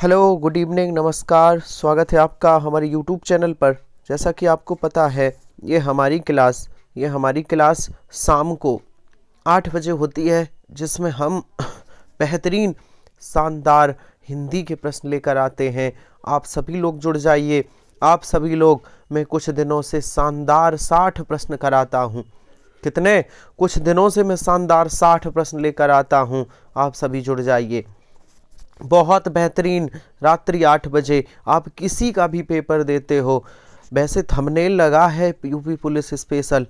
Hello, good evening, नमस्कार। स्वागत है आपका हमारे यूट्यूब चैनल पर। जैसा कि आपको पता है, ये हमारी क्लास शाम को 8 बजे होती है, जिसमें हम बेहतरीन शानदार हिंदी के प्रश्न लेकर आते हैं। आप सभी लोग जुड़ जाइए। आप सभी लोग, मैं कुछ दिनों से शानदार 60 प्रश्न कराता हूँ। कितने? कुछ दिनों से मैं शानदार 60 प्रश्न लेकर आता हूँ। आप सभी जुड़ जाइए। बहुत बेहतरीन। रात्रि 8 बजे आप किसी का भी पेपर देते हो, वैसे थंबनेल लगा है यूपी पुलिस स्पेशल,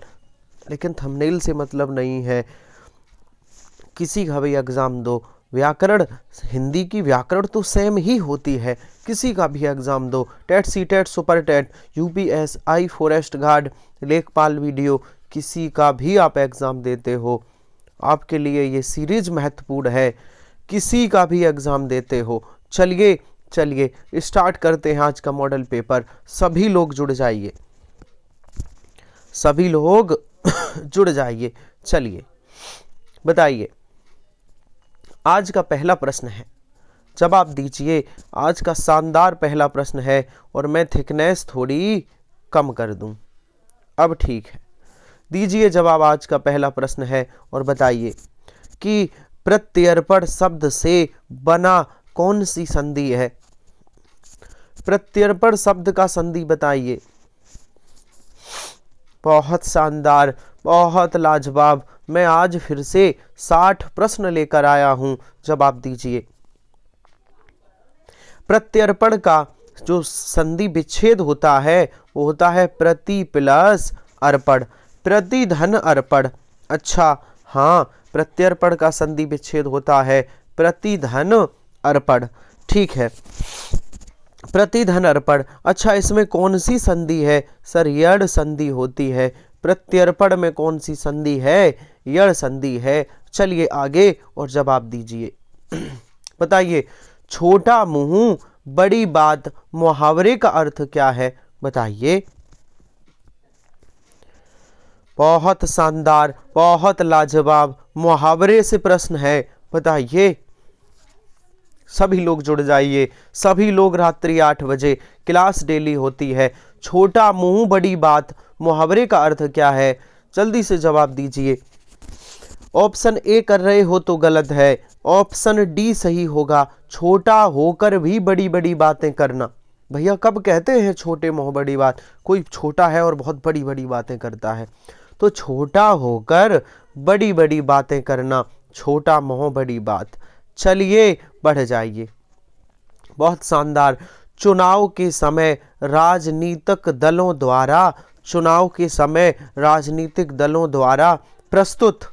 लेकिन थंबनेल से मतलब नहीं है। किसी का भी एग्ज़ाम दो, व्याकरण, हिंदी की व्याकरण तो सेम ही होती है। किसी का भी एग्ज़ाम दो, TET, C TET, super TET, UPSI, forest guard, लेखपाल वीडियो, किसी का भी आप एग्ज़ाम देते हो, आपके लिए ये सीरीज महत्वपूर्ण है। किसी का भी एग्ज़ाम देते हो, चलिए चलिए स्टार्ट करते हैं आज का मॉडल पेपर। सभी लोग जुड़ जाइए, सभी लोग जुड़ जाइए। चलिए बताइए, आज का पहला प्रश्न है, जवाब दीजिए। आज का शानदार पहला प्रश्न है, और मैं थिकनेस थोड़ी कम कर दूं। अब ठीक है, दीजिए जवाब। आज का पहला प्रश्न है, और बताइए कि प्रत्यर्पण शब्द से बना कौन सी संधि है? प्रत्यर्पण शब्द का संधि बताइए। बहुत शानदार, बहुत लाजवाब। मैं आज फिर से 60 प्रश्न लेकर आया हूं, जवाब दीजिए। प्रत्यर्पण का जो संधि विच्छेद होता है, वो होता है प्रति प्लस अर्पण, प्रति धन अर्पण। अच्छा, हाँ, प्रत्यर्पण का संधि विच्छेद होता है प्रति धन अर्पण। ठीक है, प्रति धन अर्पण। अच्छा, इसमें कौन सी संधि है? सर, यड़ संधि होती है। प्रत्यर्पण में कौन सी संधि है? यड़ संधि है। चलिए आगे और जवाब दीजिए। बताइए, छोटा मुंह बड़ी बात मुहावरे का अर्थ क्या है? बताइए। बहुत शानदार, बहुत लाजवाब, मुहावरे से प्रश्न है। बताइए। सभी लोग जुड़ जाइए, सभी लोग। रात्रि 8 बजे क्लास डेली होती है। छोटा मुंह बड़ी बात मुहावरे का अर्थ क्या है? जल्दी से जवाब दीजिए। ऑप्शन ए कर रहे हो तो गलत है, ऑप्शन डी सही होगा। छोटा होकर भी बड़ी बड़ी बातें करना। भैया, कब कहते हैं छोटे मुंह बड़ी बात? कोई छोटा है और बहुत बड़ी बड़ी बातें करता है, तो छोटा होकर बड़ी बड़ी बातें करना, छोटा मुंह बड़ी बात। चलिए बढ़ जाइए। बहुत शानदार। चुनाव के समय राजनीतिक दलों द्वारा, चुनाव के समय राजनीतिक दलों द्वारा प्रस्तुत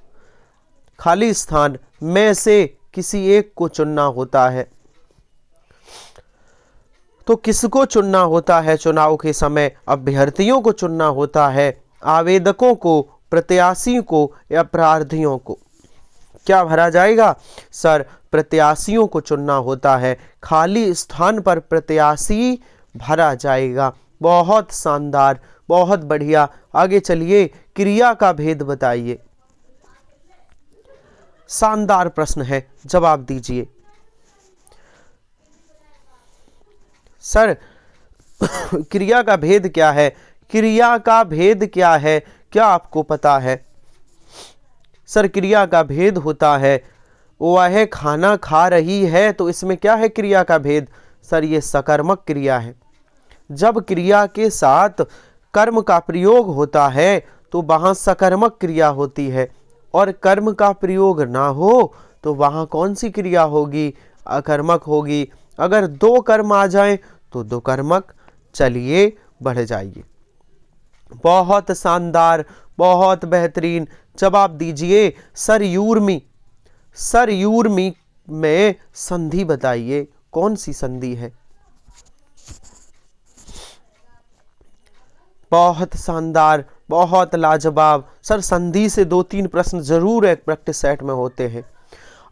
खाली स्थान में से किसी एक को चुनना होता है। तो किसको चुनना होता है चुनाव के समय? अभ्यर्थियों को चुनना होता है, आवेदकों को, प्रत्याशियों को, या प्रार्थियों को? क्या भरा जाएगा? सर, प्रत्याशियों को चुनना होता है। खाली स्थान पर प्रत्याशी भरा जाएगा। बहुत शानदार, बहुत बढ़िया। आगे चलिए, क्रिया का भेद बताइए। शानदार प्रश्न है, जवाब दीजिए। सर, क्रिया का भेद क्या है? क्रिया का भेद क्या है, क्या आपको पता है? सर, क्रिया का भेद होता है, वह खाना खा रही है, तो इसमें क्या है क्रिया का भेद? सर, ये सकर्मक क्रिया है। जब क्रिया के साथ कर्म का प्रयोग होता है तो वहां सकर्मक क्रिया होती है, और कर्म का प्रयोग ना हो तो वहां कौन सी क्रिया होगी? अकर्मक होगी। अगर दो कर्म आ जाएं तो दो कर्मक। चलिए बढ़ जाइए। बहुत शानदार, बहुत बेहतरीन। जवाब दीजिए। सरयूर्मी, सरयूर्मी में संधि बताइए, कौन सी संधि है? बहुत शानदार, बहुत लाजवाब। सर, संधि से 2-3 प्रश्न जरूर एक प्रैक्टिस सेट में होते हैं।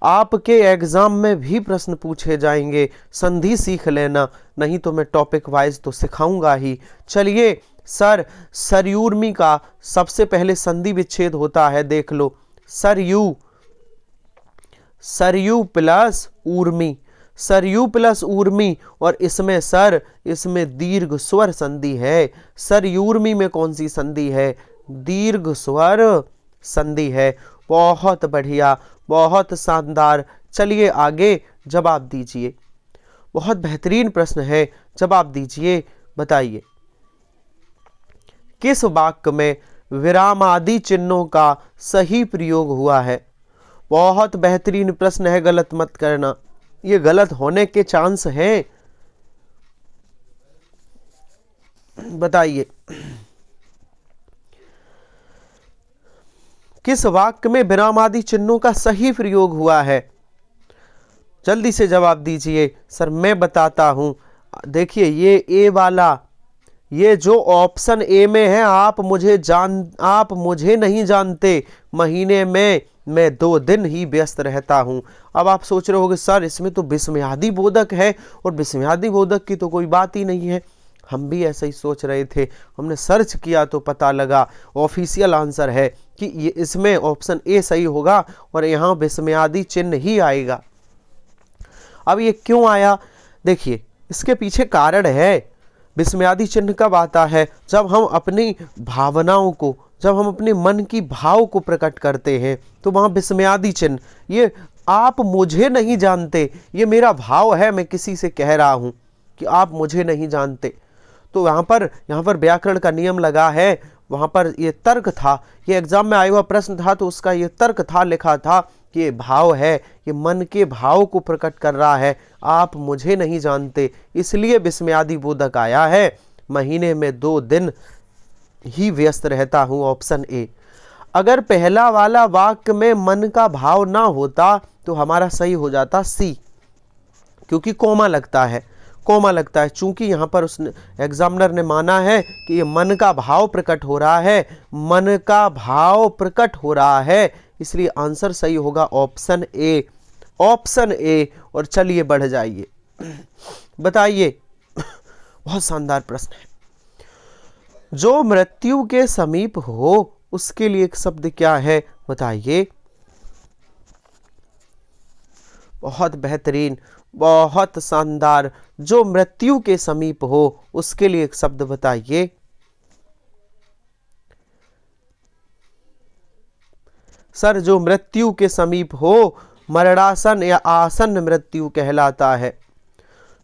आपके एग्जाम में भी प्रश्न पूछे जाएंगे। संधि सीख लेना, नहीं तो मैं टॉपिक वाइज तो सिखाऊंगा ही। चलिए सर, सरयूर्मी का सबसे पहले संधि विच्छेद होता है, देख लो। सरयू, सरयू प्लस ऊर्मी, सरयू प्लस ऊर्मी, और इसमें सर, इसमें दीर्घ स्वर संधि है। सरयूर्मी में कौन सी संधि है? दीर्घ स्वर संधि है। बहुत बढ़िया, बहुत शानदार। चलिए आगे जवाब दीजिए। बहुत बेहतरीन प्रश्न है, जवाब दीजिए। बताइए, किस वाक्य में विरामादि चिन्हों का सही प्रयोग हुआ है? बहुत बेहतरीन प्रश्न है, गलत मत करना, ये गलत होने के चांस हैं। बताइए, किस वाक्य में विरामादि चिन्हों का सही प्रयोग हुआ है? जल्दी से जवाब दीजिए। सर मैं बताता हूं, देखिए ये ए वाला, ये जो ऑप्शन ए में है, आप मुझे नहीं जानते, महीने में मैं 2 दिन ही व्यस्त रहता हूं। अब आप सोच रहे होंगे सर इसमें तो विस्मयादि बोधक है, और विस्मयादि बोधक की तो कोई बात ही नहीं है। हम भी ऐसा ही सोच रहे थे, हमने सर्च किया तो पता लगा ऑफिशियल आंसर है कि ये इसमें ऑप्शन ए सही होगा, और यहाँ विस्मयादि चिन्ह ही आएगा। अब ये क्यों आया? देखिए इसके पीछे कारण है। विस्मयादि चिन्ह कब आता है? जब हम अपनी भावनाओं को, जब हम अपने मन की भाव को प्रकट करते हैं, तो वहाँ विस्मयादि चिन्ह, ये आप मुझे नहीं जानते, ये मेरा भाव है, मैं किसी से कह रहा हूँ कि आप मुझे नहीं जानते। तो यहाँ पर व्याकरण का नियम लगा है, वहाँ पर ये तर्क था, ये एग्जाम में आया हुआ प्रश्न था, तो उसका ये तर्क था, लिखा था कि ये भाव है, ये मन के भाव को प्रकट कर रहा है, आप मुझे नहीं जानते, इसलिए विस्मयादि बोधक आया है। महीने में 2 दिन ही व्यस्त रहता हूं, ऑप्शन ए। अगर पहला वाला वाक्य में मन का भाव ना होता तो हमारा सही हो जाता सी, क्योंकि कोमा लगता है, कोमा लगता है। चूंकि यहाँ पर उसने, एग्जामिनर ने माना है कि ये मन का भाव प्रकट हो रहा है, मन का भाव प्रकट हो रहा है, इसलिए आंसर सही होगा ऑप्शन ए, ऑप्शन ए। और चलिए बढ़ जाइए, बताइए, बहुत शानदार प्रश्न है। जो मृत्यु के समीप हो उसके लिए एक शब्द क्या है? बताइए। बहुत बेहतरीन, बहुत शानदार। जो मृत्यु के समीप हो उसके लिए एक शब्द बताइए। सर जो मृत्यु के समीप हो मरणासन या आसन्न मृत्यु कहलाता है।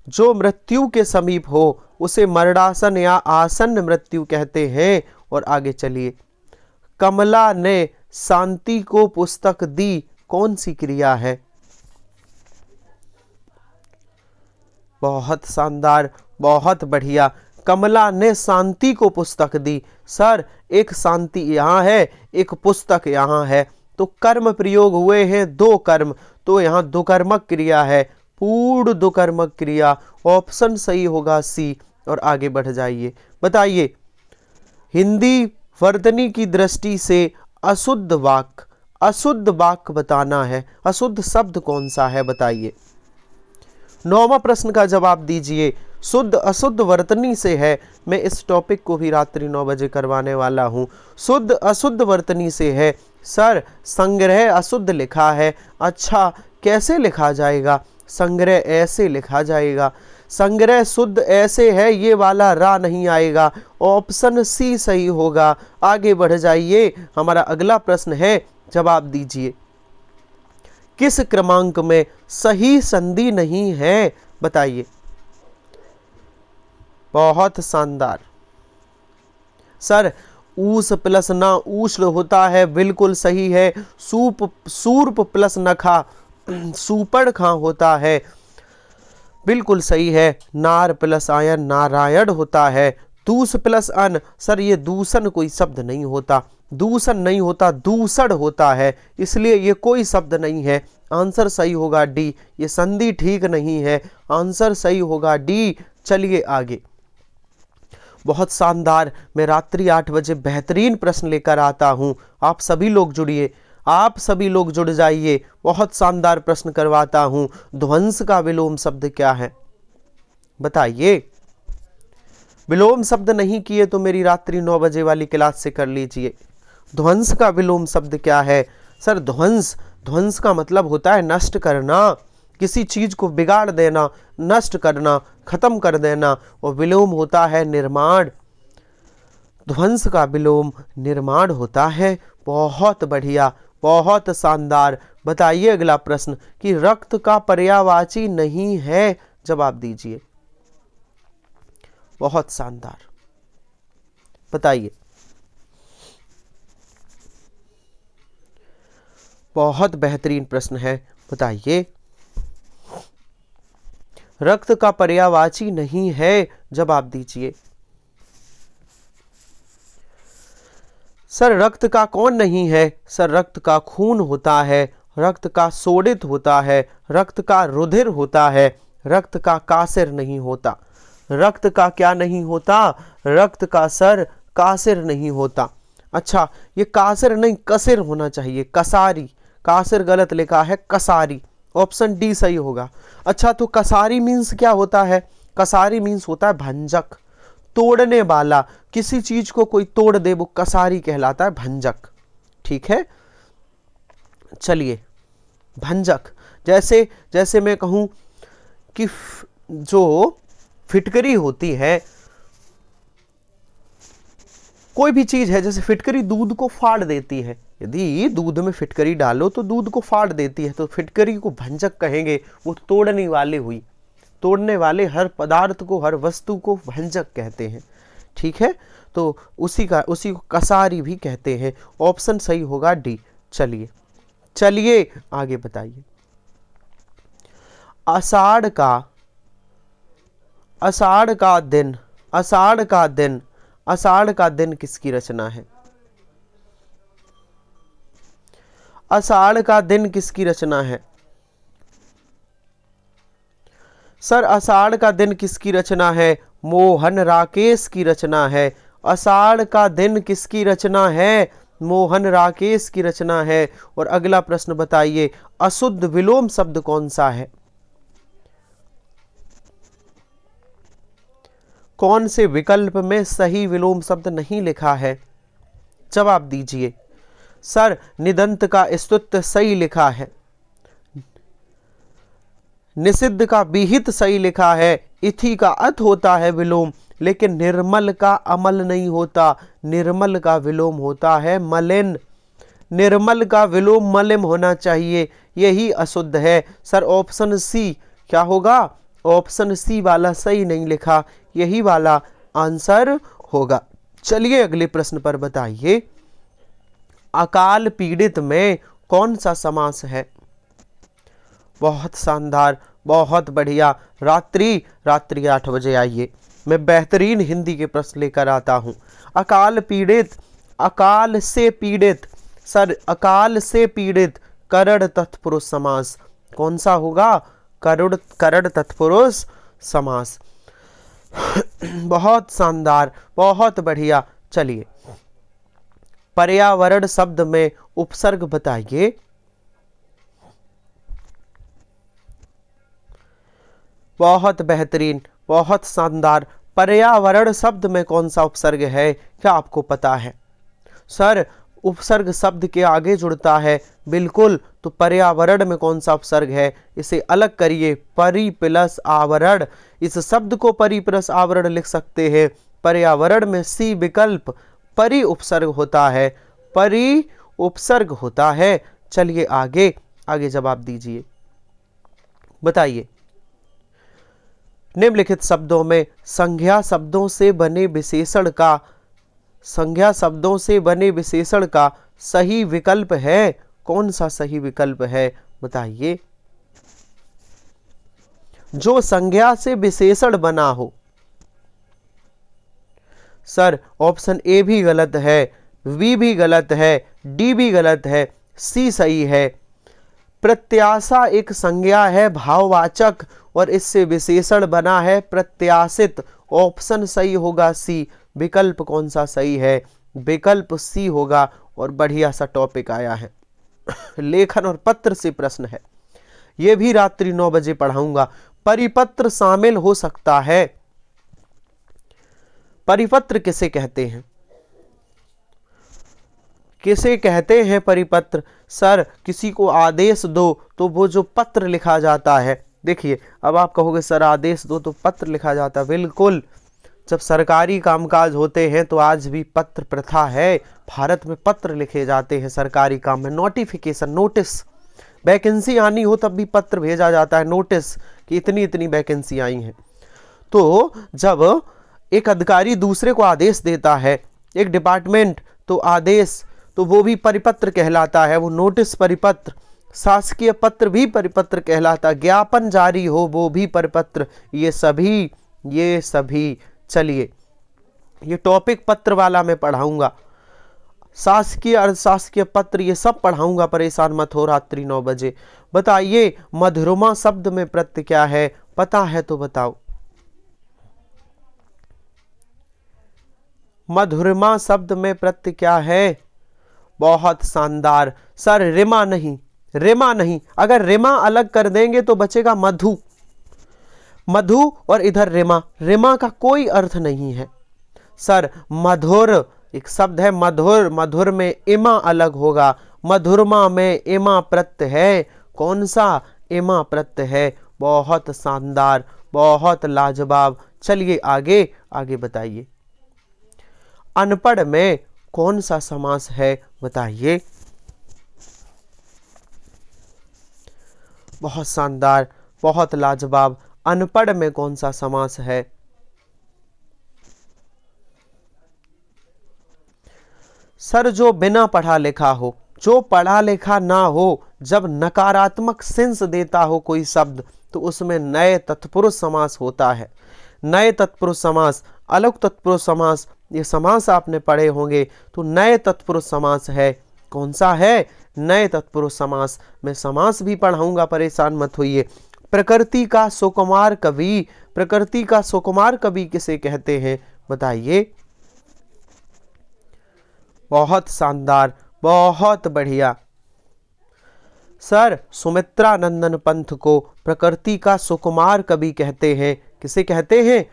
जो मृत्यु के समीप हो उसे मरणासन या आसन्न मृत्यु कहते हैं। और आगे चलिए, कमला ने शांति को पुस्तक दी, कौन सी क्रिया है? बहुत शानदार, बहुत बढ़िया। कमला ने शांति को पुस्तक दी। सर एक शांति यहाँ है, एक पुस्तक यहाँ है, तो कर्म प्रयोग हुए हैं 2 कर्म, तो यहाँ दुकर्मक क्रिया है, पूर्ण दुकर्मक क्रिया। ऑप्शन सही होगा सी। और आगे बढ़ जाइए, बताइए। हिंदी वर्तनी की दृष्टि से अशुद्ध वाक्य बताना है। अशुद्ध शब्द कौन सा है? बताइए। 9वां प्रश्न का जवाब दीजिए। शुद्ध अशुद्ध वर्तनी से है। मैं इस टॉपिक को भी रात्रि 9 बजे करवाने वाला हूँ। शुद्ध अशुद्ध वर्तनी से है। सर संग्रह अशुद्ध लिखा है। अच्छा कैसे लिखा जाएगा? संग्रह ऐसे लिखा जाएगा। संग्रह शुद्ध ऐसे है, ये वाला रा नहीं आएगा। ऑप्शन सी सही होगा। आगे बढ़ जाइए, हमारा अगला प्रश्न है, जवाब दीजिए। किस क्रमांक में सही संधि नहीं है? बताइए। बहुत शानदार। सर ऊस प्लस ना ऊष्ण होता है, बिल्कुल सही है। सूर्प प्लस नखा सुपड़ खां होता है, बिल्कुल सही है। नार प्लस आयन नारायण होता है। दूस प्लस अन, सर ये दूषण कोई शब्द नहीं होता, दूषण नहीं होता, दूषण होता है, इसलिए ये कोई शब्द नहीं है। आंसर सही होगा डी। ये संधि ठीक नहीं है, आंसर सही होगा डी। चलिए आगे। बहुत शानदार। मैं रात्रि 8 बजे बेहतरीन प्रश्न लेकर आता हूँ। आप सभी लोग जुड़िए, आप सभी लोग जुड़ जाइए। बहुत शानदार प्रश्न करवाता हूँ। ध्वंस का विलोम शब्द क्या है? बताइए। विलोम शब्द नहीं किए तो मेरी रात्रि 9 बजे वाली क्लास से कर लीजिए। ध्वंस का विलोम शब्द क्या है? सर ध्वंस का मतलब होता है नष्ट करना। किसी चीज को बिगाड़ देना, नष्ट करना, खत्म कर देना। और विलोम होता है निर्माण, ध्वंस का विलोम निर्माण होता है। बहुत बढ़िया, बहुत शानदार। बताइए अगला प्रश्न कि रक्त का पर्यायवाची नहीं है, जवाब दीजिए। बहुत शानदार, बताइए। बहुत बेहतरीन प्रश्न है, बताइए। रक्त का पर्यायवाची नहीं है, जवाब दीजिए। सर रक्त का कौन नहीं है? सर रक्त का खून होता है, रक्त का सोडित होता है, रक्त का रुधिर होता है, रक्त का कासिर नहीं होता। रक्त का क्या नहीं होता? रक्त का सर कासिर नहीं होता। अच्छा, ये कासिर नहीं कसिर होना चाहिए, कसारी। कासिर गलत लिखा है, कसारी। ऑप्शन डी सही होगा। अच्छा, तो कसारी मीन्स क्या होता है? कसारी मीन्स होता है भंजक, तोड़ने वाला। किसी चीज को कोई तोड़ दे वो कसारी कहलाता है, भंजक। ठीक है, चलिए। भंजक, जैसे जैसे मैं कहूं कि जो फिटकरी होती है, कोई भी चीज है, जैसे फिटकरी दूध को फाड़ देती है। यदि दूध में फिटकरी डालो तो दूध को फाड़ देती है, तो फिटकरी को भंजक कहेंगे। वो तोड़ने वाले हुई, तोड़ने वाले हर पदार्थ को, हर वस्तु को भंजक कहते हैं। ठीक है, तो उसी को कसारी भी कहते हैं। ऑप्शन सही होगा डी। चलिए चलिए आगे बताइए। आषाढ़ का दिन, आषाढ़ का दिन किसकी रचना है? आषाढ़ का दिन किसकी रचना है? सर आषाढ़ का दिन किसकी रचना है? मोहन राकेश की रचना है। आषाढ़ का दिन किसकी रचना है? मोहन राकेश की रचना है। और अगला प्रश्न बताइए, अशुद्ध विलोम शब्द कौन सा है? कौन से विकल्प में सही विलोम शब्द नहीं लिखा है? जवाब दीजिए। सर निदंत का स्तुत्य सही लिखा है, निषिद्ध का विहित सही लिखा है, इथि का अथ होता है विलोम, लेकिन निर्मल का अमल नहीं होता। निर्मल का विलोम होता है मलिन। निर्मल का विलोम मलिम होना चाहिए, यही अशुद्ध है। सर ऑप्शन सी क्या होगा? ऑप्शन सी वाला सही नहीं लिखा, यही वाला आंसर होगा। चलिए अगले प्रश्न पर बताइए, अकाल पीड़ित में कौन सा समास है? बहुत शानदार, बहुत बढ़िया। रात्रि 8 बजे आइए, मैं बेहतरीन हिंदी के प्रश्न लेकर आता हूं। अकाल पीड़ित, अकाल से पीड़ित। सर अकाल से पीड़ित करण तत्पुरुष समास कौन सा होगा? करण तत्पुरुष समास। बहुत शानदार, बहुत बढ़िया। चलिए, पर्यावरण शब्द में उपसर्ग बताइए। बहुत बेहतरीन, बहुत शानदार। पर्यावरण शब्द में कौन सा उपसर्ग है, क्या आपको पता है? सर उपसर्ग शब्द के आगे जुड़ता है, बिल्कुल। तो पर्यावरण में कौन सा उपसर्ग है? इसे अलग करिए, परि प्लस आवरण। इस शब्द को परि प्लस आवरण लिख सकते हैं। पर्यावरण में सी विकल्प परि उपसर्ग होता है, परि उपसर्ग होता है। चलिए आगे आगे जवाब दीजिए, बताइए। निम्नलिखित शब्दों में संज्ञा शब्दों से बने विशेषण का, संज्ञा शब्दों से बने विशेषण का सही विकल्प है? कौन सा सही विकल्प है, बताइए। जो संज्ञा से विशेषण बना हो। सर ऑप्शन ए भी गलत है, बी भी गलत है, डी भी गलत है, सी सही है। प्रत्याशा एक संज्ञा है भाववाचक, और इससे विशेषण बना है प्रत्याशित। ऑप्शन सही होगा सी। विकल्प कौन सा सही है? विकल्प सी होगा। और बढ़िया सा टॉपिक आया है, लेखन और पत्र से प्रश्न है, यह भी रात्रि 9 बजे पढ़ाऊंगा। परिपत्र शामिल हो सकता है। परिपत्र किसे कहते हैं? किसे कहते हैं परिपत्र? सर किसी को आदेश दो तो वो जो पत्र लिखा जाता है, देखिए अब आप कहोगे सर आदेश दो तो पत्र लिखा जाता है, बिल्कुल। जब सरकारी कामकाज होते हैं तो आज भी पत्र प्रथा है, भारत में पत्र लिखे जाते हैं सरकारी काम में। नोटिफिकेशन, नोटिस, वैकेंसी आनी हो तब भी पत्र भेजा जाता है, नोटिस कि इतनी इतनी वैकेंसी आई हैं। तो जब एक अधिकारी दूसरे को आदेश देता है, एक डिपार्टमेंट, तो आदेश तो वो भी परिपत्र कहलाता है, वो नोटिस परिपत्र। शासकीय पत्र भी परिपत्र कहलाता, ज्ञापन जारी हो वो भी परिपत्र। ये सभी चलिए ये टॉपिक पत्र वाला मैं पढ़ाऊंगा, शासकीय अर्धशासकीय पत्र ये सब पढ़ाऊंगा, परेशान मत हो। रात्रि 9 बजे। बताइए मधुरमा शब्द में प्रत्यय क्या है? पता है तो बताओ। मधुरमा शब्द में प्रत्यय क्या है? बहुत शानदार। सर रिमा नहीं, रिमा नहीं, अगर रिमा अलग कर देंगे तो बचेगा मधु, मधु और इधर रिमा, रिमा का कोई अर्थ नहीं है। सर मधुर एक शब्द है, मधुर, मधुर में इमा अलग होगा, मधुरमा में इमा प्रत्यय है। कौन सा? इमा प्रत्यय है। बहुत शानदार, बहुत लाजवाब। चलिए आगे आगे बताइए। अनपढ़ में कौन सा समास है? बताइए। बहुत शानदार, बहुत लाजवाब। अनपढ़ में कौन सा समास है? सर जो बिना पढ़ा लिखा हो, जो पढ़ा लिखा ना हो, जब नकारात्मक सेंस देता हो कोई शब्द तो उसमें नए तत्पुरुष समास होता है। नए तत्पुरुष समास, अलग तत्पुरुष समास, ये समास आपने पढ़े होंगे। तो नए तत्पुरुष समास है, कौन सा है? नए तत्पुरुष समास। मैं समास भी पढ़ाऊंगा, परेशान मत होइए। प्रकृति का सुकुमार कवि, प्रकृति का सुकुमार कवि किसे कहते हैं? बताइए। बहुत शानदार, बहुत बढ़िया। सर सुमित्रा नंदन पंथ को प्रकृति का सुकुमार कवि कहते हैं, किसे कहते हैं?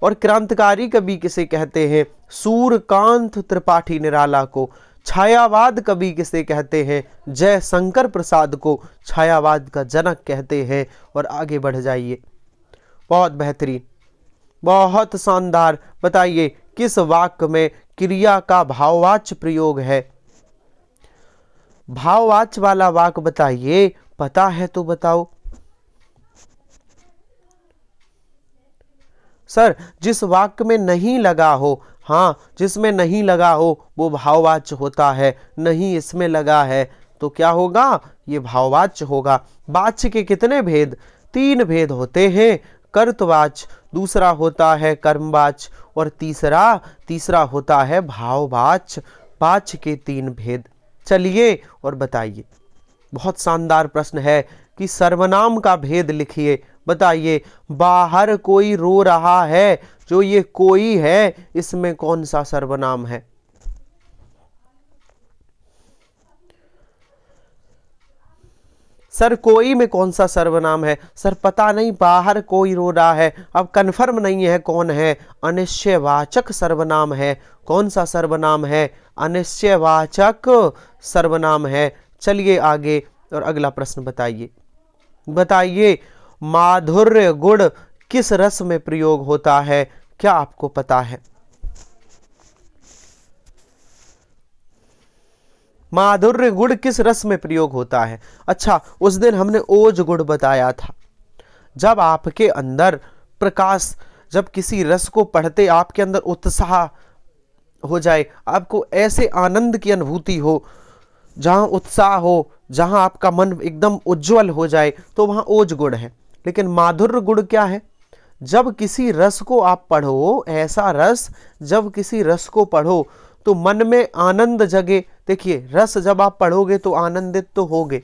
और क्रांतिकारी कवि किसे कहते हैं? सूर्यकांत त्रिपाठी निराला को। छायावाद कवि किसे कहते हैं? जयशंकर प्रसाद को छायावाद का जनक कहते हैं। और आगे बढ़ जाइए। बहुत बेहतरीन, बहुत शानदार। बताइए किस वाक्य में क्रिया का भाववाच्य प्रयोग है? भाववाच्य वाला वाक्य बताइए, पता है तो बताओ। सर जिस वाक्य में नहीं लगा हो, हाँ जिसमें नहीं लगा हो वो भाववाच्य होता है। नहीं इसमें लगा है तो क्या होगा? ये भाववाच्य होगा। वाच्य के कितने भेद? 3 भेद होते हैं। कर्तवाच्य, दूसरा होता है कर्मवाच्य और तीसरा होता है भाववाच्य। वाच्य के 3 भेद। चलिए और बताइए। बहुत शानदार प्रश्न है कि सर्वनाम का भेद लिखिए। बताइए बाहर कोई रो रहा है, जो ये कोई है इसमें कौन सा सर्वनाम है? सर कोई में कौन सा सर्वनाम है? सर पता नहीं, बाहर कोई रो रहा है, अब कंफर्म नहीं है कौन है। अनिश्चयवाचक सर्वनाम है। कौन सा सर्वनाम है? अनिश्चयवाचक सर्वनाम है। चलिए आगे और अगला प्रश्न बताइए। बताइए माधुर्य गुण किस रस में प्रयोग होता है? क्या आपको पता है? माधुर्य गुण किस रस में प्रयोग होता है? अच्छा उस दिन हमने ओज गुण बताया था। जब आपके अंदर प्रकाश, जब किसी रस को पढ़ते आपके अंदर उत्साह हो जाए, आपको ऐसे आनंद की अनुभूति हो, जहां उत्साह हो, जहां आपका मन एकदम उज्जवल हो जाए, तो वहां ओज गुण है। लेकिन माधुर्य गुण क्या है? जब किसी रस को आप पढ़ो, ऐसा रस, जब किसी रस को पढ़ो तो मन में आनंद जगे। देखिए रस जब आप पढ़ोगे तो आनंदित तो होगे,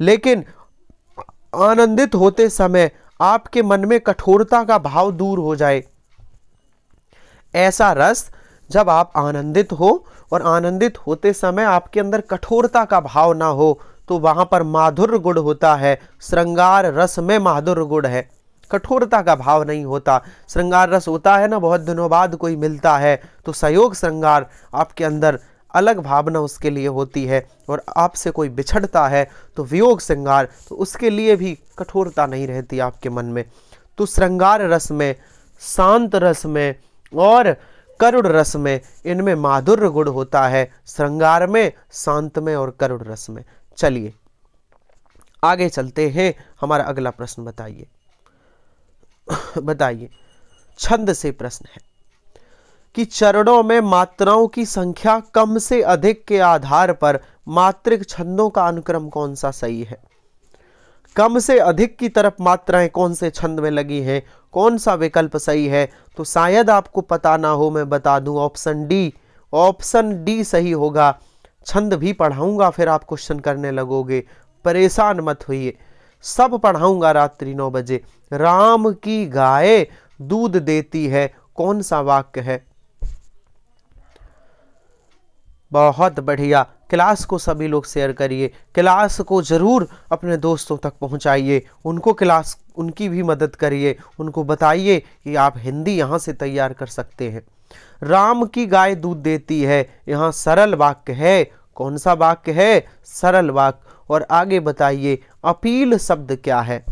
लेकिन आनंदित होते समय आपके मन में कठोरता का भाव दूर हो जाए। ऐसा रस जब आप आनंदित हो और आनंदित होते समय आपके अंदर कठोरता का भाव ना हो, तो वहां पर माधुर्य गुण होता है। श्रृंगार रस में माधुर्य गुण है, कठोरता का भाव नहीं होता। श्रृंगार रस होता है ना, बहुत दिनों बाद कोई मिलता है तो संयोग श्रृंगार आपके अंदर अलग भावना उसके लिए होती है, और आपसे कोई बिछड़ता है तो वियोग श्रृंगार, तो उसके लिए भी कठोरता नहीं रहती आपके मन में। तो श्रृंगार रस में, शांत रस में और करुण रस में, इनमें माधुर्य गुण होता है, श्रृंगार में, शांत में और करुण रस में। चलिए आगे चलते हैं। हमारा अगला प्रश्न बताइए। बताइए, छंद से प्रश्न है कि चरणों में मात्राओं की संख्या कम से अधिक के आधार पर मात्रिक छंदों का अनुक्रम कौन सा सही है। कम से अधिक की तरफ मात्राएं कौन से छंद में लगी हैं, कौन सा विकल्प सही है। तो शायद आपको पता ना हो, मैं बता दूं, ऑप्शन डी। ऑप्शन डी सही होगा। छंद भी पढ़ाऊंगा, फिर आप क्वेश्चन करने लगोगे, परेशान मत होइए, सब पढ़ाऊंगा रात्रि 9 बजे। राम की गाय दूध देती है, कौन सा वाक्य है। बहुत बढ़िया। क्लास को सभी लोग शेयर करिए, क्लास को जरूर अपने दोस्तों तक पहुंचाइए, उनको क्लास, उनकी भी मदद करिए, उनको बताइए कि आप हिंदी यहाँ से तैयार कर सकते हैं। राम की गाय दूध देती है, यहाँ सरल वाक्य है, कौन सा वाक्य है, सरल वाक्य। और आगे बताइए, अपील शब्द क्या है।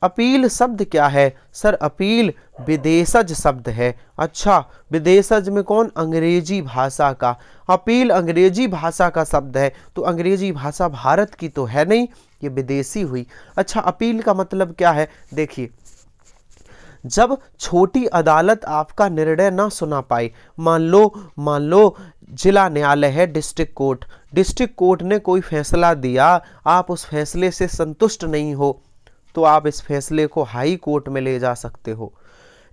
अपील शब्द क्या है। सर अपील विदेशज शब्द है। अच्छा, विदेशज में कौन, अंग्रेजी भाषा का। अपील अंग्रेजी भाषा का शब्द है, तो अंग्रेजी भाषा भारत की तो है नहीं, ये विदेशी हुई। अच्छा, अपील का मतलब क्या है। देखिए, जब छोटी अदालत आपका निर्णय ना सुना पाए, मान लो जिला न्यायालय है, डिस्ट्रिक्ट कोर्ट ने कोई फैसला दिया, आप उस फैसले से संतुष्ट नहीं हो, तो आप इस फैसले को हाई कोर्ट में ले जा सकते हो।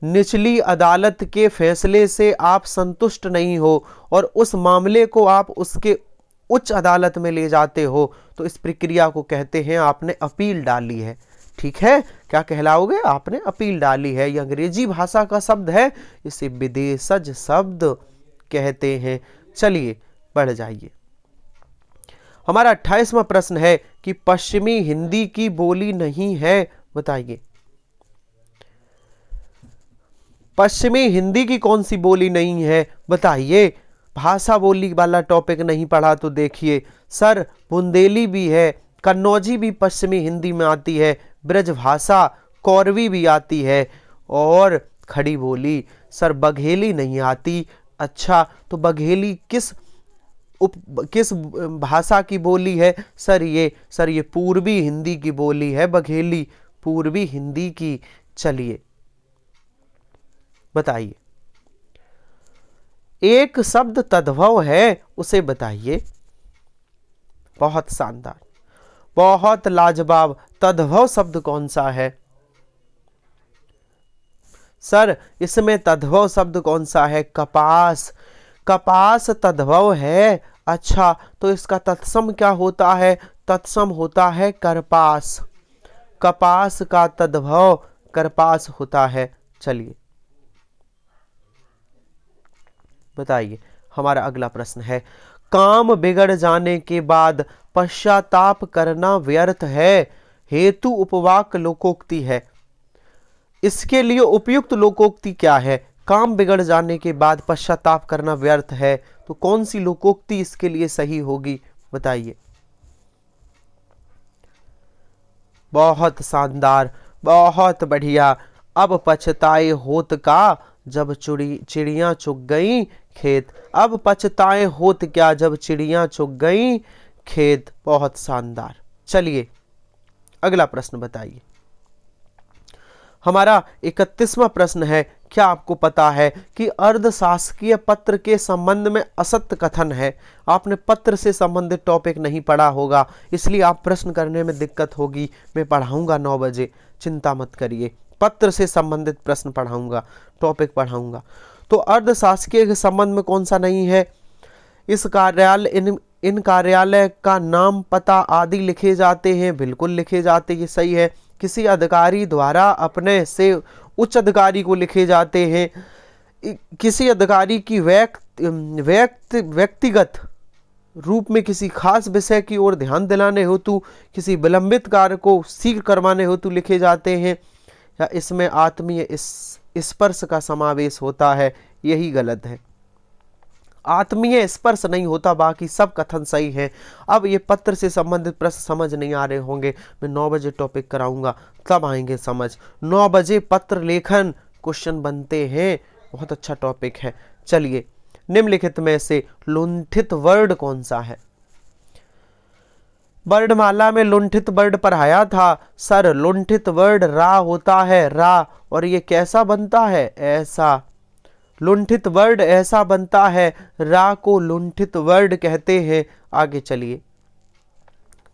निचली अदालत के फैसले से आप संतुष्ट नहीं हो और उस मामले को आप उसके उच्च अदालत में ले जाते हो, तो इस प्रक्रिया को कहते हैं आपने अपील डाली है। ठीक है, क्या कहलाओगे, आपने अपील डाली है। ये अंग्रेजी भाषा का शब्द है, इसे विदेशज शब्द कहते हैं। चलिए बढ़ जाइए। हमारा 28वां प्रश्न है कि पश्चिमी हिंदी की बोली नहीं है, बताइए। पश्चिमी हिंदी की कौन सी बोली नहीं है, बताइए। भाषा बोली वाला टॉपिक नहीं पढ़ा तो देखिए, सर बुंदेली भी है, कन्नौजी भी पश्चिमी हिंदी में आती है, ब्रजभाषा कौरवी भी आती है, और खड़ी बोली सर बघेली नहीं आती। अच्छा, तो बघेली किस भाषा की बोली है। सर ये पूर्वी हिंदी की बोली है बघेली, पूर्वी हिंदी की। चलिए बताइए, एक शब्द तद्भव है, उसे बताइए। बहुत शानदार, बहुत लाजवाब। तद्भव शब्द कौन सा है। सर इसमें तद्भव शब्द कौन सा है, कपास। कपास तद्भव है। अच्छा, तो इसका तत्सम क्या होता है, तत्सम होता है करपास। कपास का तद्भव करपास होता है। चलिए बताइए, हमारा अगला प्रश्न है, काम बिगड़ जाने के बाद पश्चाताप करना व्यर्थ है, हेतु उपवाक लोकोक्ति है। इसके लिए उपयुक्त लोकोक्ति क्या है। काम बिगड़ जाने के बाद पश्चाताप करना व्यर्थ है, तो कौन सी लोकोक्ति इसके लिए सही होगी, बताइए। बहुत शानदार, बहुत बढ़िया। अब पछताए होत का, जब चिड़ियां चुग गई खेत। अब पछताए होत क्या, जब चिड़ियां चुग गई खेत। बहुत शानदार। चलिए अगला प्रश्न बताइए। हमारा 31वां प्रश्न है, क्या आपको पता है कि अर्धशासकीय पत्र के संबंध में असत्य कथन है। आपने पत्र से संबंधित टॉपिक नहीं पढ़ा होगा, इसलिए आप प्रश्न करने में दिक्कत होगी। मैं पढ़ाऊंगा 9 बजे, चिंता मत करिए, पत्र से संबंधित प्रश्न पढ़ाऊंगा, टॉपिक पढ़ाऊंगा। तो अर्धशासकीय के संबंध में कौन सा नहीं है। इस कार्यालय, इन कार्यालय का नाम पता आदि लिखे जाते हैं, बिल्कुल लिखे जाते हैं, सही है। किसी अधिकारी द्वारा अपने से उच्च अधिकारी को लिखे जाते हैं। किसी अधिकारी की व्यक्तिगत रूप में किसी खास विषय की ओर ध्यान दिलाने हेतु, किसी विलंबित कार्य को शीघ्र करवाने हेतु लिखे जाते हैं, या इसमें आत्मीय स्पर्श का समावेश होता है, यही गलत है। आत्मीय स्पर्श नहीं होता, बाकी सब कथन सही है। अब ये पत्र से संबंधित प्रश्न समझ नहीं आ रहे होंगे, मैं 9 बजे टॉपिक कराऊंगा, तब आएंगे समझ। 9 बजे पत्र लेखन क्वेश्चन बनते हैं, बहुत अच्छा टॉपिक है। चलिए, निम्नलिखित में से लुंठित वर्ड कौन सा है? वर्णमाला में लुंठित वर्ड पढ़ाया था सर। लुंठित वर्ड रा होता है, रा, और ये कैसा बनता है? ऐसा। लुंठित वर्ड ऐसा बनता है, रा को लुंठित वर्ड कहते हैं। आगे चलिए,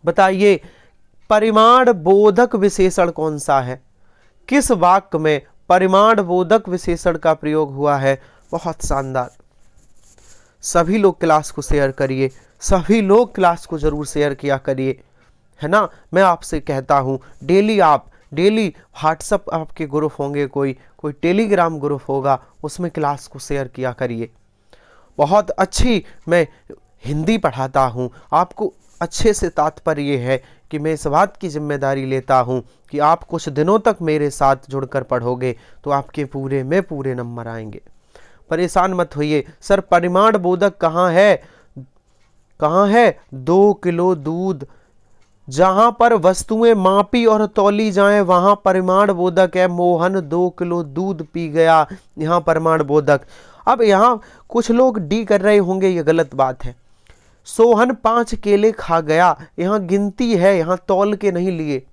बताइए परिमाण बोधक विशेषण कौन सा है? किस वाक्य में परिमाण बोधक विशेषण का प्रयोग हुआ है? बहुत शानदार। सभी लोग क्लास को शेयर करिए, सभी लोग क्लास को जरूर शेयर किया करिए, है ना। मैं आपसे कहता हूँ डेली व्हाट्सअप आपके ग्रुप होंगे, कोई टेलीग्राम ग्रुप होगा, उसमें क्लास को शेयर किया करिए। बहुत अच्छी मैं हिंदी पढ़ाता हूँ, आपको अच्छे से तात्पर्य है कि मैं इस बात की जिम्मेदारी लेता हूँ कि आप कुछ दिनों तक मेरे साथ जुड़कर पढ़ोगे तो आपके पूरे में पूरे नंबर आएंगे। परेशान मत होइए। सर परिमाण बोधक कहाँ है? 2 किलो दूध। जहां पर वस्तुएं मापी और तौली जाएं वहां परिमाण बोधक है। मोहन 2 किलो दूध पी गया, यहाँ परिमाण बोधक। अब यहाँ कुछ लोग डी कर रहे होंगे, ये गलत बात है। सोहन 5 केले खा गया, यहाँ गिनती है, यहाँ तौल के नहीं लिए।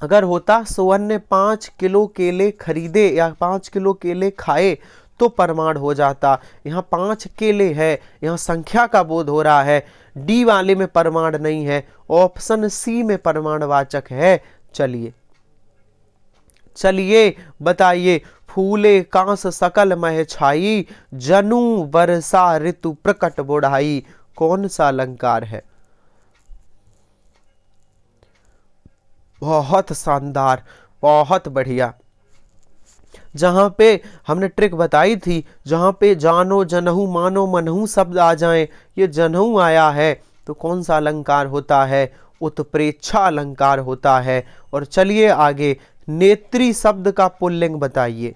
अगर होता सोहन ने 5 किलो केले खरीदे या 5 किलो केले खाए तो प्रमाण हो जाता। यहाँ 5 केले है, यहाँ संख्या का बोध हो रहा है। डी वाले में प्रमाण नहीं है, ऑप्शन सी में प्रमाणवाचक है। चलिए बताइए, फूले कांस सकल मह छाई, जनु वर्षा ऋतु प्रकट बुढ़ाई, कौन सा अलंकार है? बहुत शानदार, बहुत बढ़िया। जहां पे हमने ट्रिक बताई थी, जहां पे जानो जनहु मानो मनहु शब्द आ जाएं, ये जनहु आया है तो कौन सा अलंकार होता है? उत्प्रेक्षा अलंकार होता है। और चलिए आगे, नेत्री शब्द का पुल्लिंग बताइए।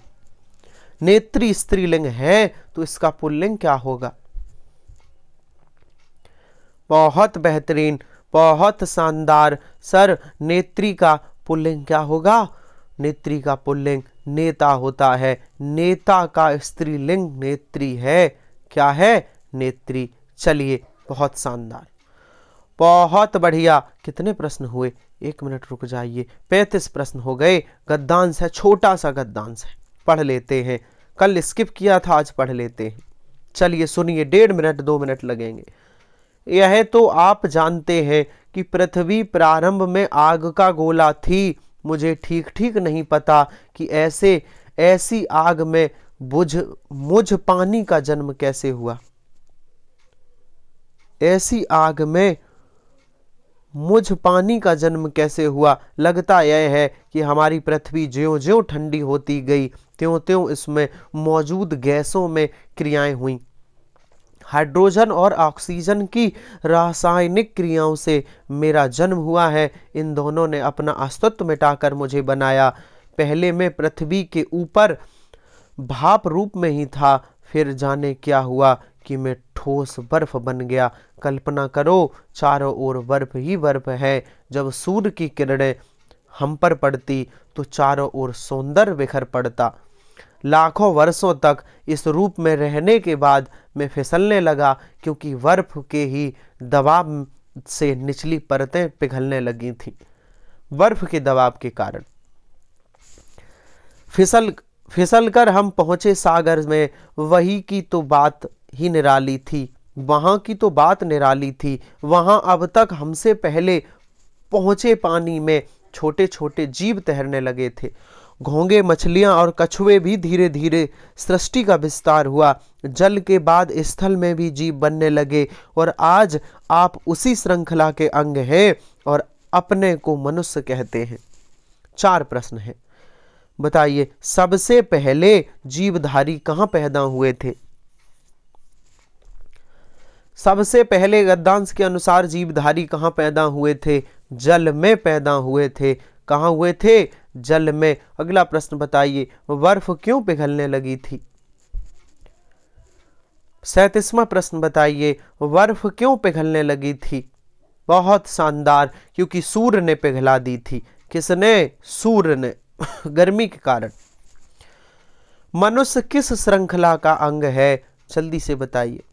नेत्री स्त्रीलिंग है तो इसका पुल्लिंग क्या होगा? बहुत बेहतरीन, बहुत शानदार। सर नेत्री का पुल्लिंग क्या होगा? नेत्री का पुल्लिंग नेता होता है। नेता का स्त्रीलिंग नेत्री है। क्या है? नेत्री। चलिए, बहुत शानदार, बहुत बढ़िया। कितने प्रश्न हुए? 1 मिनट रुक जाइए, 35 प्रश्न हो गए। गद्यांश है, छोटा सा गद्यांश है, पढ़ लेते हैं। कल स्किप किया था, आज पढ़ लेते हैं। चलिए सुनिए, 1.5 मिनट 2 मिनट लगेंगे। यह तो आप जानते हैं कि पृथ्वी प्रारंभ में आग का गोला थी। मुझे ठीक ठीक नहीं पता कि ऐसी आग में मुझ पानी का जन्म कैसे हुआ। ऐसी आग में मुझ पानी का जन्म कैसे हुआ? लगता यह है कि हमारी पृथ्वी ज्यों ज्यों ठंडी होती गई त्यों त्यों इसमें मौजूद गैसों में क्रियाएं हुई। हाइड्रोजन और ऑक्सीजन की रासायनिक क्रियाओं से मेरा जन्म हुआ है। इन दोनों ने अपना अस्तित्व मिटाकर मुझे बनाया। पहले मैं पृथ्वी के ऊपर भाप रूप में ही था, फिर जाने क्या हुआ कि मैं ठोस बर्फ बन गया। कल्पना करो, चारों ओर बर्फ ही बर्फ है। जब सूर्य की किरणें हम पर पड़ती तो चारों ओर सौंदर्य बिखर पड़ता। लाखों वर्षों तक इस रूप में रहने के बाद मैं फिसलने लगा, क्योंकि बर्फ के ही दबाव से निचली परतें पिघलने लगी थीं। बर्फ के दबाव के कारण फिसलकर हम पहुंचे सागर में। वही की तो बात ही निराली थी, वहां की तो बात निराली थी। वहां अब तक हमसे पहले पहुंचे पानी में छोटे छोटे जीव तैरने लगे थे। घोंगे, मछलियां और कछुए भी धीरे धीरे सृष्टि का विस्तार हुआ। जल के बाद स्थल में भी जीव बनने लगे और आज आप उसी श्रृंखला के अंग हैं और अपने को मनुष्य कहते हैं। 4 प्रश्न हैं, बताइए सबसे पहले जीवधारी कहां पैदा हुए थे? सबसे पहले गद्यांश के अनुसार जीवधारी कहां पैदा हुए थे? जल में पैदा हुए थे। कहां हुए थे? जल में। अगला प्रश्न बताइए, बर्फ क्यों पिघलने लगी थी? 37वां प्रश्न बताइए, बर्फ क्यों पिघलने लगी थी? बहुत शानदार, क्योंकि सूर्य ने पिघला दी थी। किसने? सूर्य ने। गर्मी के कारण। मनुष्य किस श्रृंखला का अंग है? जल्दी से बताइए।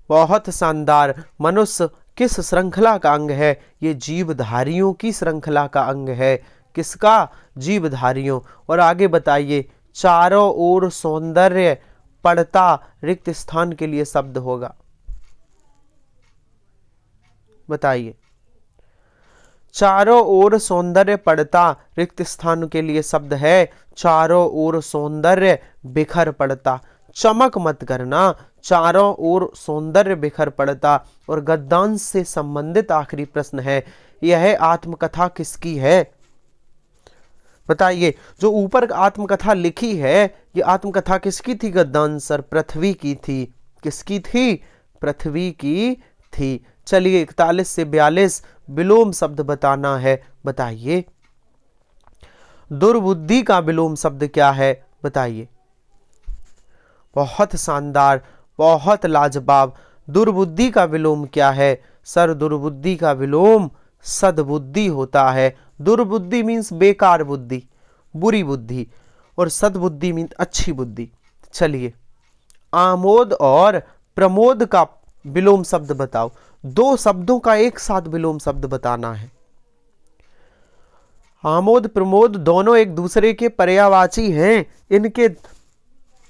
बहुत शानदार, मनुष्य किस श्रृंखला का अंग है? ये जीवधारियों की श्रृंखला का अंग है। किसका? जीवधारियों। और आगे बताइए, चारों ओर सौंदर्य पड़ता रिक्त स्थान के लिए शब्द होगा। बताइए। चारों ओर सौंदर्य पड़ता रिक्त स्थान के लिए शब्द है चारों ओर सौंदर्य बिखर पड़ता। चमक मत करना, चारों ओर सौंदर्य बिखर पड़ता। और गद्यांश से संबंधित आखिरी प्रश्न है, यह आत्मकथा किसकी है? बताइए। जो ऊपर आत्मकथा लिखी है, ये आत्मकथा किसकी थी? गद्यांश सर पृथ्वी की थी। किसकी थी? पृथ्वी की थी। चलिए 41 से 42 विलोम शब्द बताना है। बताइए। दुर्बुद्धि का विलोम शब्द क्या है? बताइए। बहुत शानदार, बहुत लाजवाब। दुर्बुद्धि का विलोम क्या है? सर दुर्बुद्धि का विलोम सद्बुद्धि होता है। दुर्बुद्धि मीन्स बेकार बुद्धि, बुरी बुद्धि, और सद्बुद्धि मीन्स अच्छी बुद्धि। चलिए, आमोद और प्रमोद का विलोम शब्द बताओ। दो शब्दों का एक साथ विलोम शब्द बताना है। आमोद प्रमोद दोनों एक दूसरे के पर्यायवाची हैं, इनके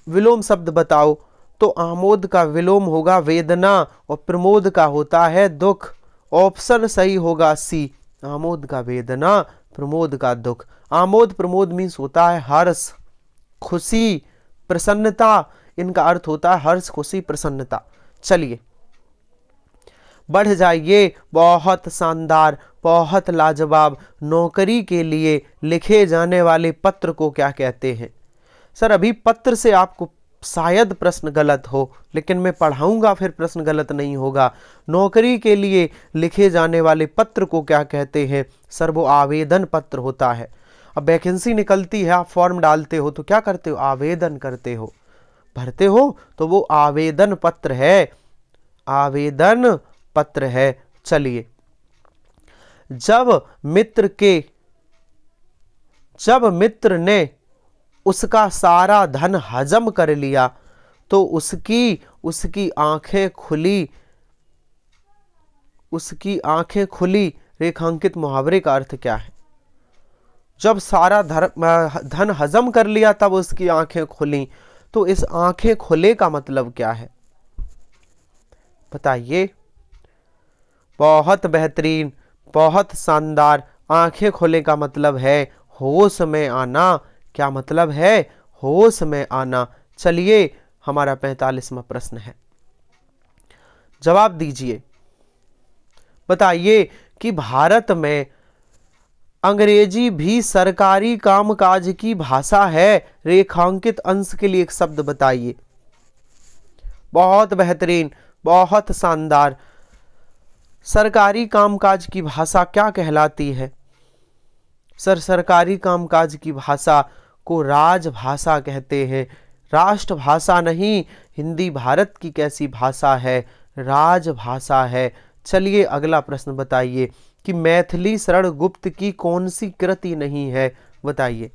विलोम शब्द बताओ। तो आमोद का विलोम होगा वेदना और प्रमोद का होता है दुख। ऑप्शन सही होगा सी, आमोद का वेदना, प्रमोद का दुख। आमोद प्रमोद मीन्स होता है हर्ष, खुशी, प्रसन्नता। इनका अर्थ होता है हर्ष, खुशी, प्रसन्नता। चलिए बढ़ जाइए। बहुत शानदार, बहुत लाजवाब। नौकरी के लिए लिखे जाने वाले पत्र को क्या कहते हैं? सर अभी पत्र से आपको शायद प्रश्न गलत हो, लेकिन मैं पढ़ाऊंगा फिर प्रश्न गलत नहीं होगा। नौकरी के लिए लिखे जाने वाले पत्र को क्या कहते हैं? सर वो आवेदन पत्र होता है। अब वैकेंसी निकलती है, आप फॉर्म डालते हो तो क्या करते हो? आवेदन करते हो, भरते हो, तो वो आवेदन पत्र है। आवेदन पत्र है। चलिए, जब मित्र ने उसका सारा धन हजम कर लिया तो उसकी आंखें खुली। रेखांकित मुहावरे का अर्थ क्या है? जब सारा धन हजम कर लिया तब उसकी आंखें खुली, तो इस आंखें खुले का मतलब क्या है? बताइए। बहुत बेहतरीन, बहुत शानदार। आंखें खोले का मतलब है होश में आना। क्या मतलब है? होश में आना। चलिए हमारा 45वां प्रश्न है, जवाब दीजिए। बताइए कि भारत में अंग्रेजी भी सरकारी कामकाज की भाषा है। रेखांकित अंश के लिए एक शब्द बताइए। बहुत बेहतरीन, बहुत शानदार। सरकारी कामकाज की भाषा क्या कहलाती है? सर सरकारी कामकाज की भाषा को राजभाषा कहते हैं, राष्ट्रभाषा नहीं। हिंदी भारत की कैसी भाषा है? राजभाषा है। चलिए अगला प्रश्न बताइए कि मैथिली शरण गुप्त की कौन सी कृति नहीं है? बताइए।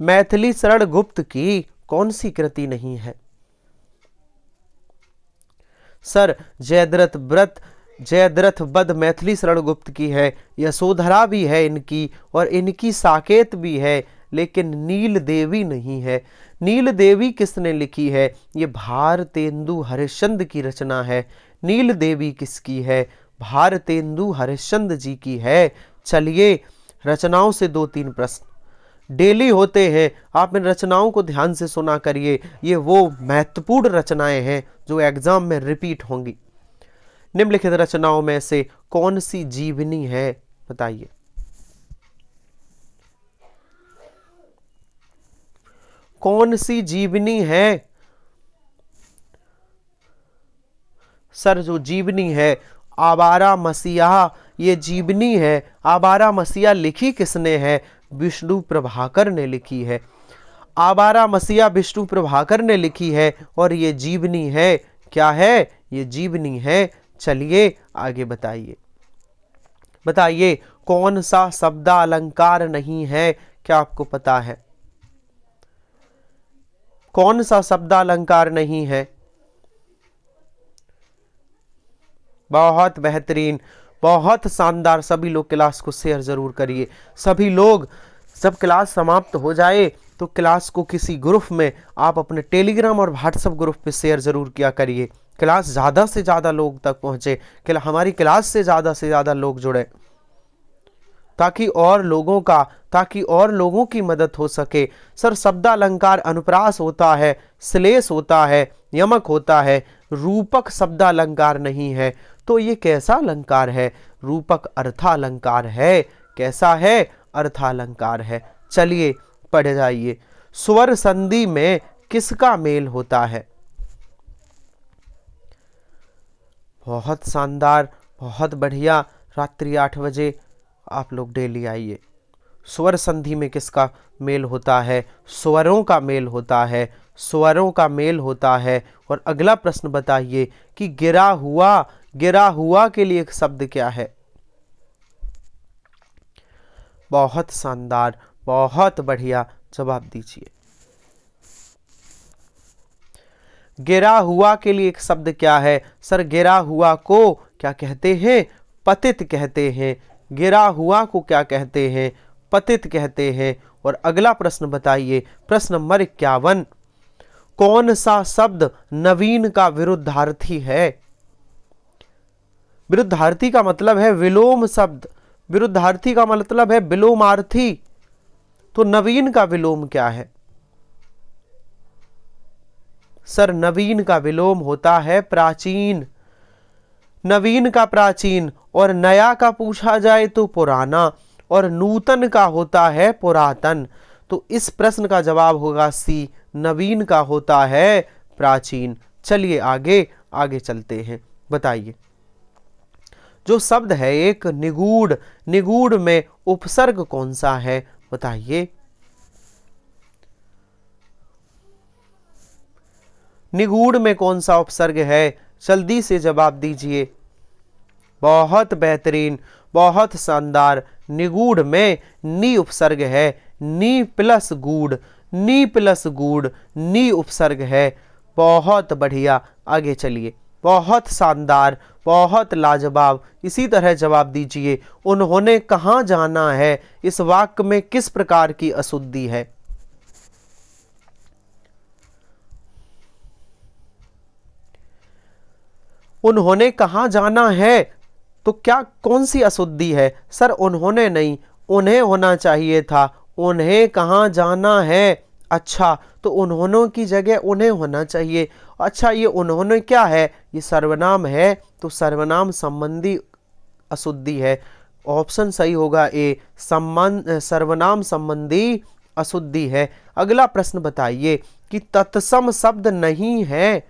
मैथिली शरण गुप्त की कौन सी कृति नहीं है? सर जयद्रथ वध मैथिली शरण गुप्त की है। यशोधरा भी है इनकी, और इनकी साकेत भी है, लेकिन नील देवी नहीं है। नील देवी किसने लिखी है? ये भारतेंदु हरिश्चंद्र की रचना है। नील देवी किसकी है? भारतेंदु हरिश्चंद्र जी की है। चलिए रचनाओं से 2-3 प्रश्न डेली होते हैं, आप इन रचनाओं को ध्यान से सुना करिए। ये वो महत्वपूर्ण रचनाएं हैं जो एग्जाम में रिपीट होंगी। निम्नलिखित रचनाओं में से कौन सी जीवनी है? बताइए। कौन सी जीवनी है? सर जो जीवनी है आवारा मसीहा ये जीवनी है। आवारा मसीहा लिखी किसने है? विष्णु प्रभाकर ने लिखी है। आवारा मसीहा विष्णु प्रभाकर ने लिखी है और ये जीवनी है। क्या है? ये जीवनी है। चलिए आगे बताइए। बताइए कौन सा शब्दालंकार नहीं है? क्या आपको पता है? कौन सा शब्दालंकार नहीं है? बहुत बेहतरीन, बहुत शानदार। सभी लोग क्लास को शेयर जरूर करिए। सभी लोग, जब क्लास समाप्त हो जाए तो क्लास को किसी ग्रुप में आप अपने टेलीग्राम और व्हाट्सएप ग्रुप पे शेयर जरूर किया करिए। क्लास ज़्यादा से ज़्यादा लोग तक पहुँचे, हमारी क्लास से ज़्यादा लोग जुड़े, ताकि और लोगों की मदद हो सके। सर शब्दालंकार अनुप्रास होता है, श्लेष होता है, यमक होता है, रूपक शब्दालंकार नहीं है। तो ये कैसा अलंकार है? रूपक अर्थालंकार है। कैसा है? अर्थालंकार है। चलिए पढ़ जाइए। स्वर संधि में किसका मेल होता है? बहुत शानदार, बहुत बढ़िया। रात्रि 8 बजे आप लोग डेली आइए। स्वर संधि में किसका मेल होता है? स्वरों का मेल होता है। स्वरों का मेल होता है। और अगला प्रश्न बताइए कि गिरा हुआ के लिए एक शब्द क्या है? बहुत शानदार, बहुत बढ़िया, जवाब दीजिए। गिरा हुआ के लिए एक शब्द क्या है? सर गिरा हुआ को क्या कहते हैं? पतित कहते हैं। गिरा हुआ को क्या कहते हैं? पतित कहते हैं। और अगला प्रश्न बताइए, प्रश्न नंबर 51, कौन सा शब्द नवीन का विरुद्धार्थी है? विरुद्धार्थी का मतलब है विलोम शब्द। विरुद्धार्थी का मतलब है विलोमार्थी। तो नवीन का विलोम क्या है? सर नवीन का विलोम होता है प्राचीन। नवीन का प्राचीन, और नया का पूछा जाए तो पुराना, और नूतन का होता है पुरातन। तो इस प्रश्न का जवाब होगा सी, नवीन का होता है प्राचीन। चलिए आगे चलते हैं। बताइए, जो शब्द है एक निगूढ़, निगूढ़ में उपसर्ग कौन सा है? बताइए। निगूढ़ में कौन सा उपसर्ग है? जल्दी से जवाब दीजिए। बहुत बेहतरीन, बहुत शानदार। निगूढ़ में नी उपसर्ग है। नी प्लस गूढ़, नी प्लस गूढ़, नी उपसर्ग है। बहुत बढ़िया, आगे चलिए। बहुत शानदार, बहुत लाजवाब। इसी तरह जवाब दीजिए, उन्होंने कहाँ जाना है? इस वाक्य में किस प्रकार की अशुद्धि है? उन्होंने कहाँ जाना है, तो क्या कौन सी अशुद्धि है? सर उन्होंने नहीं, उन्हें होना चाहिए था। उन्हें कहाँ जाना है? अच्छा, तो उन्होंने की जगह उन्हें होना चाहिए। अच्छा, ये उन्होंने क्या है? ये सर्वनाम है, तो सर्वनाम संबंधी अशुद्धि है। ऑप्शन सही होगा ए, सर्वनाम संबंधी अशुद्धि है। अगला प्रश्न बताइए कि तत्सम शब्द नहीं है।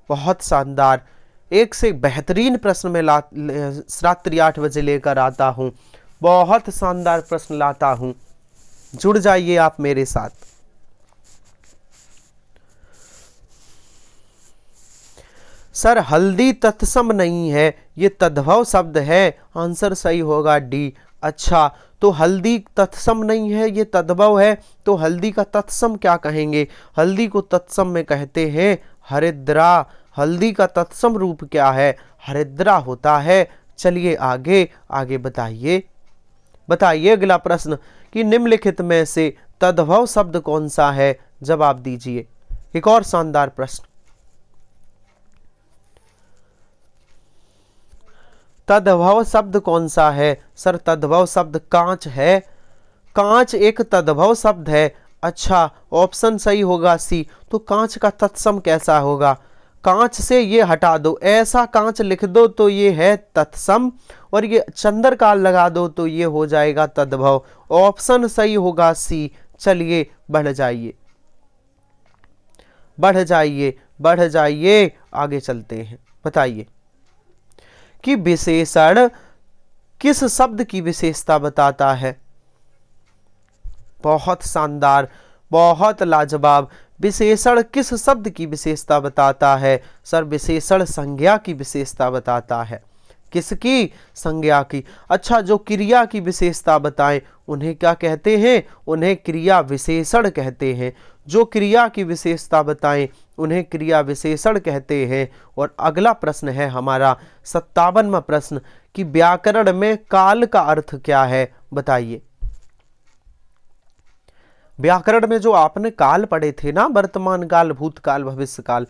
बहुत शानदार, एक से बेहतरीन प्रश्न में रात्रि 8 बजे लेकर आता हूं। बहुत शानदार प्रश्न लाता हूं, जुड़ जाइए आप मेरे साथ। सर हल्दी तत्सम नहीं है, ये तद्भव शब्द है। आंसर सही होगा डी। अच्छा, तो हल्दी तत्सम नहीं है, ये तद्भव है, तो हल्दी का तत्सम क्या कहेंगे? हल्दी को तत्सम में कहते हैं हरिद्रा। हल्दी का तत्सम रूप क्या है? हरिद्रा होता है। चलिए आगे बताइए। बताइए अगला प्रश्न कि निम्नलिखित में से तद्भव शब्द कौन सा है? जवाब दीजिए। एक और शानदार प्रश्न, तद्भव शब्द कौन सा है? सर तद्भव शब्द कांच है। कांच एक तद्भव शब्द है। अच्छा, ऑप्शन सही होगा सी। तो कांच का तत्सम कैसा होगा? कांच से ये हटा दो, ऐसा कांच लिख दो तो ये है तत्सम, और ये चंद्रकाल लगा दो तो ये हो जाएगा तद्भव। ऑप्शन सही होगा सी। चलिए बढ़ जाइए, बढ़ जाइए, बढ़ जाइए, आगे चलते हैं। बताइए कि विशेषण किस शब्द की विशेषता बताता है। बहुत शानदार, बहुत लाजवाब। विशेषण किस शब्द की विशेषता बताता है। सर विशेषण संज्ञा की विशेषता बताता है। किसकी? संज्ञा की। अच्छा, जो क्रिया की विशेषता बताएं उन्हें क्या कहते हैं? उन्हें क्रिया विशेषण कहते हैं। जो क्रिया की विशेषता बताएं उन्हें क्रिया विशेषण कहते हैं। और अगला प्रश्न है हमारा 57वां प्रश्न कि व्याकरण में काल का अर्थ क्या है, बताइए। व्याकरण में जो आपने काल पढ़े थे ना, वर्तमान काल, भूतकाल, भविष्य काल,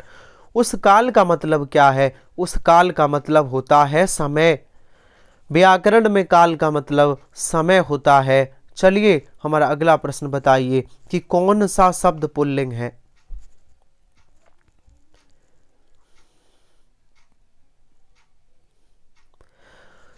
उस काल का मतलब क्या है? उस काल का मतलब होता है समय। व्याकरण में काल का मतलब समय होता है। चलिए हमारा अगला प्रश्न बताइए कि कौन सा शब्द पुल्लिंग है।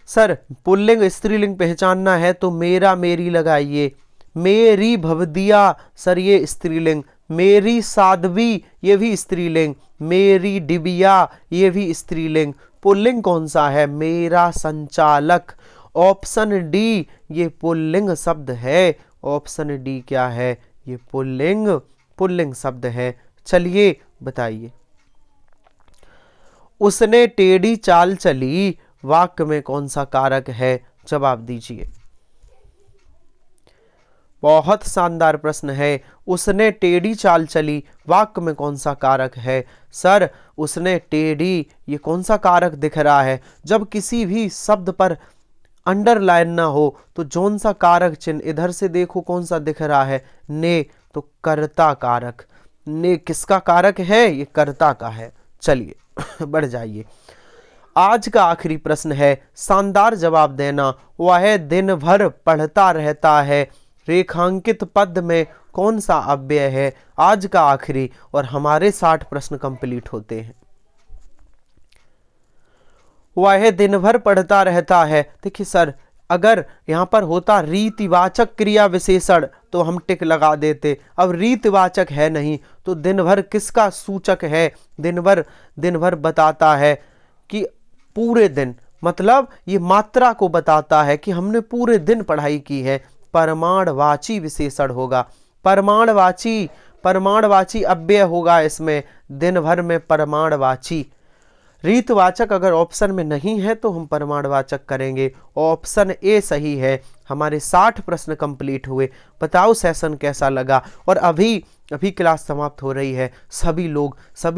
सर पुल्लिंग स्त्रीलिंग पहचानना है तो मेरा मेरी लगाइए। मेरी भवदिया, सर ये स्त्रीलिंग। मेरी साध्वी, ये भी स्त्रीलिंग। मेरी डिबिया, ये भी स्त्रीलिंग। पुल्लिंग कौन सा है? मेरा संचालक। ऑप्शन डी ये पुल्लिंग शब्द है। ऑप्शन डी क्या है? ये पुल्लिंग शब्द है। चलिए बताइए। उसने टेढ़ी चाल चली, वाक्य में कौन सा कारक है? जवाब दीजिए। बहुत शानदार प्रश्न है। उसने टेढ़ी चाल चली, वाक्य में कौन सा कारक है? सर उसने टेढ़ी, ये कौन सा कारक दिख रहा है? जब किसी भी शब्द पर अंडरलाइन ना हो तो कौन सा कारक चिन्ह, इधर से देखो कौन सा दिख रहा है? ने, तो कर्ता कारक। ने किसका कारक है? ये कर्ता का है। चलिए बढ़ जाइए। आज का आखिरी प्रश्न है, शानदार जवाब देना। वह दिन भर पढ़ता रहता है, रेखांकित पद में कौन सा अव्यय है? आज का आखिरी, और हमारे 60 प्रश्न कंप्लीट होते हैं। वह दिन भर पढ़ता रहता है। देखिए सर, अगर यहाँ पर होता रीतिवाचक क्रिया विशेषण तो हम टिक लगा देते। अब रीतिवाचक है नहीं तो दिन भर किसका सूचक है? दिन भर बताता है कि पूरे दिन, मतलब ये मात्रा को बताता है कि हमने पूरे दिन पढ़ाई की है। परमाणवाची विशेषण होगा। परमाणवाची अव्यय होगा इसमें, दिन भर में परमाणवाची। रीतवाचक अगर ऑप्शन में नहीं है तो हम परमाणवाचक करेंगे। ऑप्शन ए सही है। हमारे 60 प्रश्न कंप्लीट हुए। बताओ सेशन कैसा लगा? और अभी क्लास समाप्त हो रही है। सभी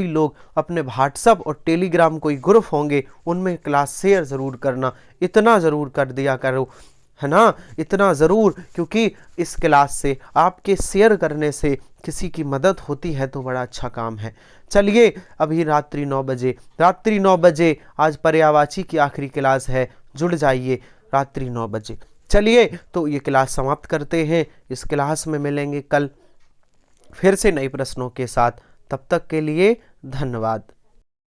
लोग अपने व्हाट्सएप और टेलीग्राम कोई ग्रुप होंगे उनमें क्लास शेयर ज़रूर करना। इतना ज़रूर कर दिया करो, है ना, इतना ज़रूर, क्योंकि इस क्लास से, आपके शेयर करने से किसी की मदद होती है तो बड़ा अच्छा काम है। चलिए अभी रात्रि 9 बजे आज पर्यायवाची की आखिरी क्लास है, जुड़ जाइए रात्रि 9 बजे। चलिए तो ये क्लास समाप्त करते हैं। इस क्लास में मिलेंगे कल फिर से नए प्रश्नों के साथ। तब तक के लिए धन्यवाद।